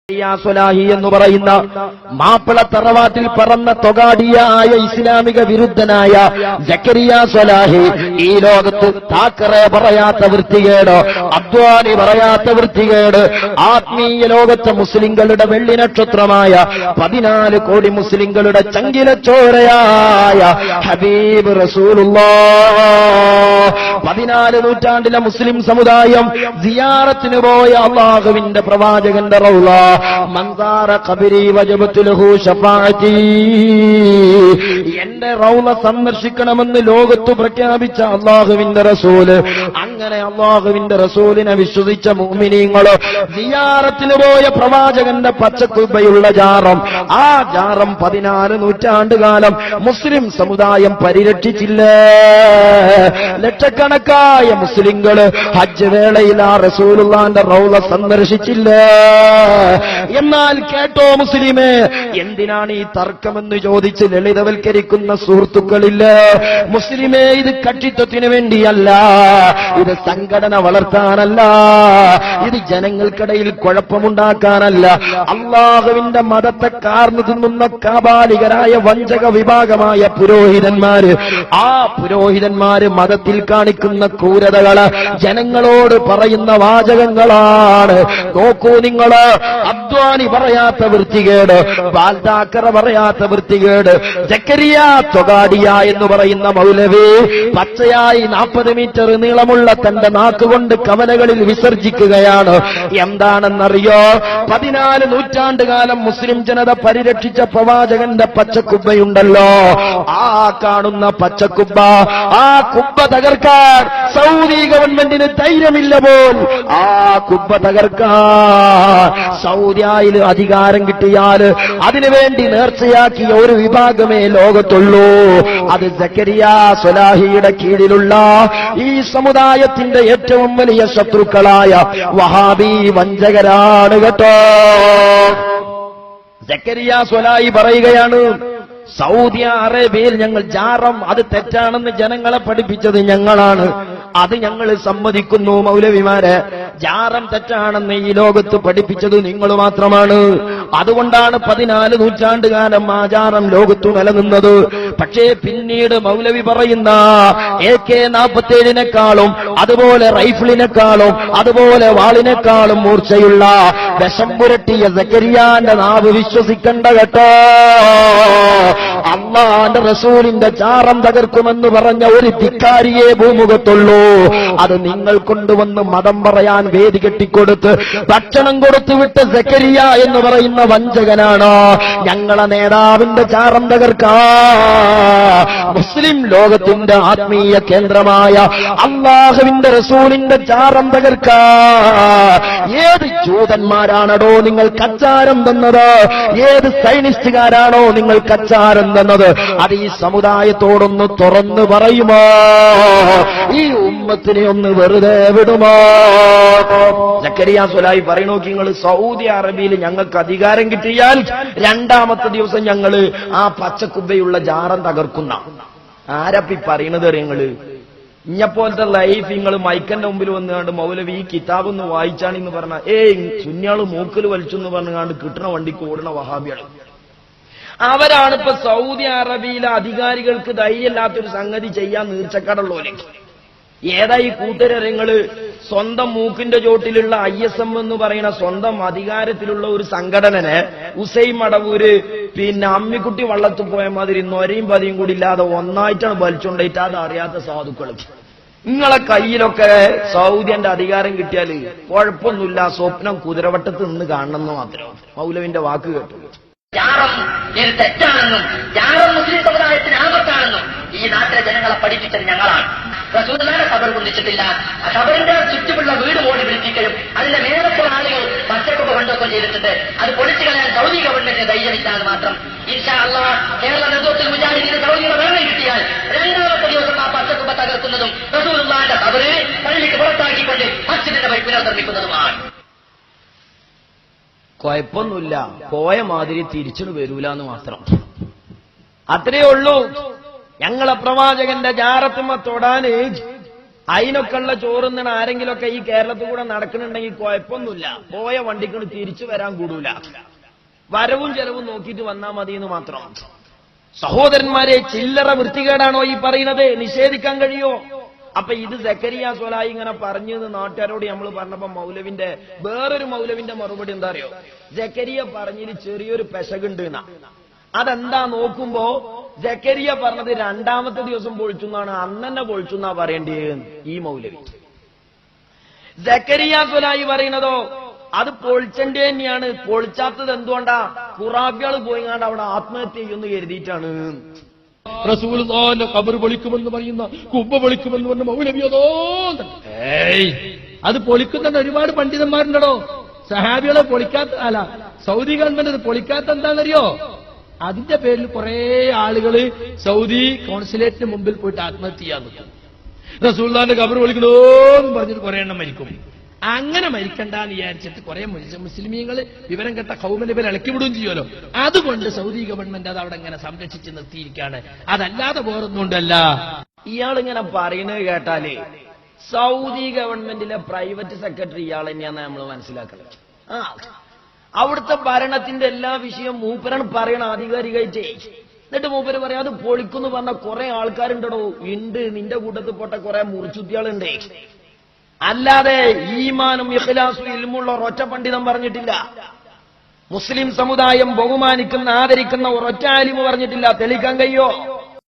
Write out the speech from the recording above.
സ്വലാഹി എന്ന് പറയുന്ന മാപ്പിള തറവാട്ടിൽ പറന്ന തൊഗാഡിയായ ഇസ്ലാമിക വിരുദ്ധനായ സക്കരിയ സ്വലാഹി ഈ ലോകത്ത് താക്കറെ പറയാത്ത വൃത്തികേട്, അദ്വാനി പറയാത്ത വൃത്തികേട്, ആത്മീയ ലോകത്തെ മുസ്ലിങ്ങളുടെ വെള്ളി നക്ഷത്രമായ 14 കോടി മുസ്ലിങ്ങളുടെ ചങ്കിലച്ചോരയായ ഹബീബ് റസൂലുള്ളാഹ് 14 നൂറ്റാണ്ടിലെ മുസ്ലിം സമുദായം സിയാറത്തിന് പോയ അല്ലാഹുവിന്റെ പ്രവാചകന്റെ റൗള മൻസാറ ഖബരി വജബതു ലഹു ശഫാഅതി, എന്റെ റൗള സന്ദർശിക്കണമെന്ന് ലോകത്ത് പ്രഖ്യാപിച്ച അല്ലാഹുവിന്റെ റസൂല്, അങ്ങനെ അല്ലാഹുവിന്റെ റസൂലിനെ വിശ്വസിച്ച മുഅ്മിനീങ്ങൾ സിയാറത്തിന് പോയ പ്രവാചകന്റെ പച്ചക്കുബയുള്ള ജാറം, ആ ജാറം 14 നൂറ്റാണ്ട് കാലം മുസ്ലിം സമുദായം പരിരക്ഷിച്ചില്ല. ലക്ഷക്കണക്കായ മുസ്ലിങ്ങൾ ഹജ്ജ് വേളയിൽ ആ റസൂലുള്ളാഹിന്റെ റൗള സന്ദർശിച്ചില്ല. എന്നാൽ കേട്ടോ മുസ്ലിമേ, എന്തിനാണ് ഈ തർക്കമെന്ന് ചോദിച്ച് ലളിതവൽക്കരിക്കുന്ന സുഹൃത്തുക്കളില്ല. മുസ്ലിമേ, ഇത് കക്ഷിത്വത്തിന് വേണ്ടിയല്ല, ഇത് സംഘടന വളർത്താനല്ല, ഇത് ജനങ്ങൾക്കിടയിൽ കുഴപ്പമുണ്ടാക്കാനല്ല. അള്ളാഹുവിന്റെ മതത്തെ കാർന്നു തിന്നുന്ന കാബാലികരായ വഞ്ചക വിഭാഗമായ പുരോഹിതന്മാര്, ആ പുരോഹിതന്മാര് മതത്തിൽ കാണിക്കുന്ന ക്രൂരതകള് ജനങ്ങളോട് പറയുന്ന വാചകങ്ങളാണ്. നോക്കൂ നിങ്ങള്, അദ്വാനി പറയാത്ത വൃത്തികേട്, ബാൽദാക്കറ പറയാത്ത വൃത്തികേട്, സക്കരിയ തൊഗാഡിയ എന്ന് പറയുന്ന മൗലവി പച്ചയായി 40 മീറ്റർ നീളമുള്ള തന്റെ നാക്കുകൊണ്ട് കവലകളിൽ വിസർജിക്കുകയാണ്. എന്താണെന്നറിയോ? 14 നൂറ്റാണ്ട് കാലം മുസ്ലിം ജനത പരിരക്ഷിച്ച പ്രവാചകന്റെ പച്ചക്കുബ്ബയുണ്ടല്ലോ, ആ കാണുന്ന പച്ചക്കുബ്ബ, ആ കുബ്ബ തകർക്കാൻ സൗദി ഗവൺമെന്റിന് ധൈര്യമില്ല പോൽ. ആ കുബ്ബ തകർക്കാൻ സൗദിയിൽ അധികാരം കിട്ടിയാൽ അതിനുവേണ്ടി നേർച്ചയാക്കിയ ഒരു വിഭാഗമേ ലോകത്തുള്ളൂ. അത് സക്കരിയ സ്വലാഹിയുടെ കീഴിലുള്ള ഈ സമുദായത്തിന്റെ ഏറ്റവും വലിയ ശത്രുക്കളായ വഹാബി വഞ്ചകരാണ് കേട്ടോ. സക്കരിയ സ്വലാഹി പറയുകയാണ്, സൗദി അറേബ്യയിൽ ഞങ്ങൾ ജാറം അത് തെറ്റാണെന്ന് ജനങ്ങളെ പഠിപ്പിച്ചത് ഞങ്ങളാണ്, അത് ഞങ്ങൾ സമ്മതിക്കുന്നു. മൗലവിമാരെ, ജാറം തെറ്റാണെന്ന് ഈ ലോകത്ത് പഠിപ്പിച്ചത് നിങ്ങൾ മാത്രമാണ്. അതുകൊണ്ടാണ് 14 നൂറ്റാണ്ട് കാലം ആചാരം ലോകത്തു നിലനിന്നത്. പക്ഷേ പിന്നീട് മൗലവി പറയുന്ന AK-47 അതുപോലെ റൈഫിളിനെക്കാളും അതുപോലെ വാളിനേക്കാളും മൂർച്ചയുള്ള വിഷം പുരട്ടിയ സക്കരിയാന്റെ നാവ് വിശ്വസിക്കണ്ട കേട്ടോ. അല്ലാഹുവിന്റെ റസൂലിന്റെ ജാറം തകർക്കുമെന്ന് പറഞ്ഞ ഒരു ധിക്കാരിയെ ഭൂമുഖത്തുള്ളൂ. അത് നിങ്ങൾ കൊണ്ടുവന്ന് മതം പറയാൻ വേദി കെട്ടിക്കൊടുത്ത് ഭക്ഷണം കൊടുത്തു വിട്ട് സക്കരിയ എന്ന് പറയുന്ന വഞ്ചകനാണ് ഞങ്ങളെ നേതാവിന്റെ ജാറം തകർക്കാ. മുസ്ലിം ലോകത്തിന്റെ ആത്മീയ കേന്ദ്രമായ അല്ലാഹുവിന്റെ റസൂലിന്റെ ജാറം തകർക്കാ. ഏത് ജൂതന്മാരാണോ നിങ്ങൾ കച്ചാരം തന്നത്? ഏത് സൈനിസ്റ്റുകാരാണോ നിങ്ങൾ കച്ചാരം തന്നത്? അത് ഈ സമുദായത്തോടൊന്ന് തുറന്നു പറയുമോ? ഈ ഉമ്മത്തിനെ ഒന്ന് വെറുതെ വിടുമോ? സക്കരിയ സ്വലാഹി പറയണോ, നിങ്ങൾ സൗദി അറേബ്യയിൽ ഞങ്ങൾക്ക് അധികാരം കിട്ടിയാൽ 2ാമത്തെ ദിവസം ഞങ്ങള് ആ പച്ചക്കുബ്ബയുള്ള ജാറം തകർക്കുന്ന. ആരപ്പി പറയണത് നിങ്ങള്? ഇഞ്ഞപ്പോലത്തെ ലൈഫ് നിങ്ങൾ മൈക്കന്റെ മുമ്പിൽ വന്നുകൊണ്ട് മൗലവി ഈ കിതാബ് ഒന്ന് വായിച്ചാണെന്ന് പറഞ്ഞ സുന്യാള് മൂക്കിൽ വലിച്ചു എന്ന് പറഞ്ഞുകൊണ്ട് കിട്ടണ വണ്ടിക്ക് ഓടണ വഹാബിയാണ്. അവരാണിപ്പോ സൗദി അറേബ്യയിലെ അധികാരികൾക്ക് ധൈര്യമില്ലാത്തൊരു സംഗതി ചെയ്യാൻ നീർച്ചക്കടള്ളോലെ. ഏതാ ഈ കൂട്ടരങ്ങള്? സ്വന്തം മൂക്കിന്റെ ചോട്ടിലുള്ള ISM എന്ന് പറയുന്ന സ്വന്തം അധികാരത്തിലുള്ള ഒരു സംഘടനനെ ഉസൈൻ മടവൂര് അമ്മിക്കുട്ടി വള്ളത്ത് പോയ മാതിരി നൊരയും പതിയും കൂടി ഇല്ലാതെ ഒന്നായിട്ടാണ് വലിച്ചുകൊണ്ടേറ്റ്. അത് അറിയാത്ത സാധുക്കൾ. നിങ്ങളെ കയ്യിലൊക്കെ സൗദിന്റെ അധികാരം കിട്ടിയാല് കുഴപ്പമൊന്നുമില്ല, സ്വപ്നം കുതിരവട്ടത്ത് നിന്ന് കാണണമെന്ന് മാത്രം. മൗലവിന്റെ വാക്ക് കേട്ടു. ജാറം തെറ്റാണെന്നും ജാറം മുസ്ലിം സമുദായത്തിന് ആപത്താണെന്നും ഈ നാട്ടിലെ ജനങ്ങളെ പഠിപ്പിച്ചത് ഞങ്ങളാണ്. റസൂലുള്ളാഹിന്റെ ഖബർ പൊന്തിച്ചിട്ടില്ല. ആ ഖബറിന്റെ ചുറ്റുമുള്ള വീട് മോടി പിടിപ്പിക്കുകയും അതിന്റെ മേലത്തെ ആളുകൾ പച്ചക്കൊക്കെ കൊണ്ടൊക്കെ ചെയ്തിട്ടുണ്ട്. അത് പൊളിച്ചു കളയാൻ സൗദി ഗവൺമെന്റിന് ധൈര്യമില്ലാതെ മാത്രം. ഇൻഷാ അല്ലാഹ് കേരള നേതൃത്വത്തിൽ മുജാഹിദീന് സൗദിയുടെ ഭരണം കിട്ടിയാൽ 2ാമത്തെ ദിവസം ആ പച്ചക്കുപ്പ തകർക്കുന്നതും റസൂലുള്ളാഹിന്റെ ഖബറിനെ പള്ളിക്ക് പുറത്താക്കിക്കൊണ്ട് മസ്ജിദിന്റെ പുനർനിർമ്മിക്കുന്നതുമാണ്. കുഴപ്പമൊന്നുമില്ല, പോയ മാതിരി തിരിച്ചു വരൂല എന്ന് മാത്രം. അത്രയേ ഉള്ളൂ. ഞങ്ങളെ പ്രവാചകന്റെ ജാറത്തുമ്മ തൊടാന് അതിനൊക്കെ ഉള്ള ചോറുന്നണ ആരെങ്കിലുമൊക്കെ ഈ കേരളത്തിൽ കൂടെ നടക്കുന്നുണ്ടെങ്കിൽ കുഴപ്പമൊന്നുമില്ല, പോയ വണ്ടിക്കൊണ്ട് തിരിച്ചു വരാൻ കൂടൂല, വരവും ചെലവും നോക്കിയിട്ട് വന്നാൽ മതി എന്ന് മാത്രം. സഹോദരന്മാരെ, ചില്ലറ വൃത്തികേടാണോ ഈ പറയുന്നത്? നിഷേധിക്കാൻ കഴിയോ? അപ്പൊ ഇത് സക്കരിയ സ്വലായി ഇങ്ങനെ പറഞ്ഞു നാട്ടുകാരോട് നമ്മൾ പറഞ്ഞപ്പോ മൗലവിന്റെ വേറൊരു മൗലവിന്റെ മറുപടി എന്താ അറിയോ? സക്കരിയ പറഞ്ഞതിൽ ചെറിയൊരു പെശകുണ്ട് എന്നാ. അതെന്താ നോക്കുമ്പോ സക്കരിയ പറഞ്ഞത് രണ്ടാമത്തെ ദിവസം പൊളിച്ചു എന്നാണ്, അന്നെ പൊളിച്ചു എന്നാ പറയേണ്ടത് ഈ മൗലവി. സക്കരിയ സ്വലായി പറയുന്നതോ അത് പൊളിച്ചേണ്ടി തന്നെയാണ്. പൊളിച്ചാത്തത് എന്തുകൊണ്ടാ? ഖുറാബികൾ പോയിങ്ങാണ്ട് അവിടെ ആത്മഹത്യ ചെയ്യുമെന്ന് കരുതിയിട്ടാണ്. റസൂലുള്ളാഹിന്റെ ഖബർ പൊളിക്കുമെന്ന് പറയുന്ന, കുബ്ബ പൊളിക്കുമെന്ന് പറഞ്ഞ മൗലവിയതോ. അത് പൊളിക്കുന്ന ഒരുപാട് പണ്ഡിതന്മാരുണ്ടോ. സഹാബികളെ പൊളിക്കാത്ത അല്ല, സൗദി ഗവൺമെന്റ് അത് പൊളിക്കാത്ത എന്താണെന്നറിയോ? അതിന്റെ പേരിൽ കുറെ ആളുകൾ സൗദി കോൺസുലേറ്റിന് മുമ്പിൽ പോയിട്ട് ആത്മഹത്യ ചെയ്യാൻ നിൽക്കും. റസൂലുള്ളാഹിന്റെ ഖബർ പൊളിക്കണോന്ന് പറഞ്ഞിട്ട് കുറെ എണ്ണം മരിക്കും. അങ്ങനെ മരിക്കണ്ടെന്ന് വിചാരിച്ചിട്ട് കുറെ മുസ്ലിമീങ്ങൾ വിവരം കെട്ട കൗമിനെ പേര് ഇളക്കി വിടുകയും ചെയ്യുമല്ലോ. അതുകൊണ്ട് സൗദി ഗവൺമെന്റ് അത് അവിടെ ഇങ്ങനെ സംരക്ഷിച്ച് നിർത്തിയിരിക്കുകയാണ്, അതല്ലാതെ വേറൊന്നുകൊണ്ടല്ല. ഇയാളിങ്ങനെ പറയുന്നത് കേട്ടാലേ സൗദി ഗവൺമെന്റിലെ പ്രൈവറ്റ് സെക്രട്ടറി ഇയാൾ തന്നെയാന്ന് നമ്മൾ മനസ്സിലാക്കുന്നത്. അവിടുത്തെ ഭരണത്തിന്റെ എല്ലാ വിഷയവും മൂപ്പരാണ് പറയണ ആധികാരികമായിട്ടേ. എന്നിട്ട് മൂപ്പര് പറയാം അത് പൊളിക്കുന്നു പറഞ്ഞ കുറെ ആൾക്കാരുണ്ടോ? ഉണ്ട്, നിന്റെ കൂട്ടത്തിൽ പൊട്ട കുറെ മുറിച്ചുത്തിയാളുണ്ടേ. അല്ലാതെ ഈമാനും ഇഖ്ലാസും ഇൽമുള്ള ഒരൊറ്റ പണ്ഡിതൻ പറഞ്ഞിട്ടില്ല. മുസ്ലിം സമുദായം ബഹുമാനിക്കുന്ന ആദരിക്കുന്ന ഒരൊറ്റ ആലിമ് പറഞ്ഞിട്ടില്ല. തെളിയിക്കാൻ കഴിയോ?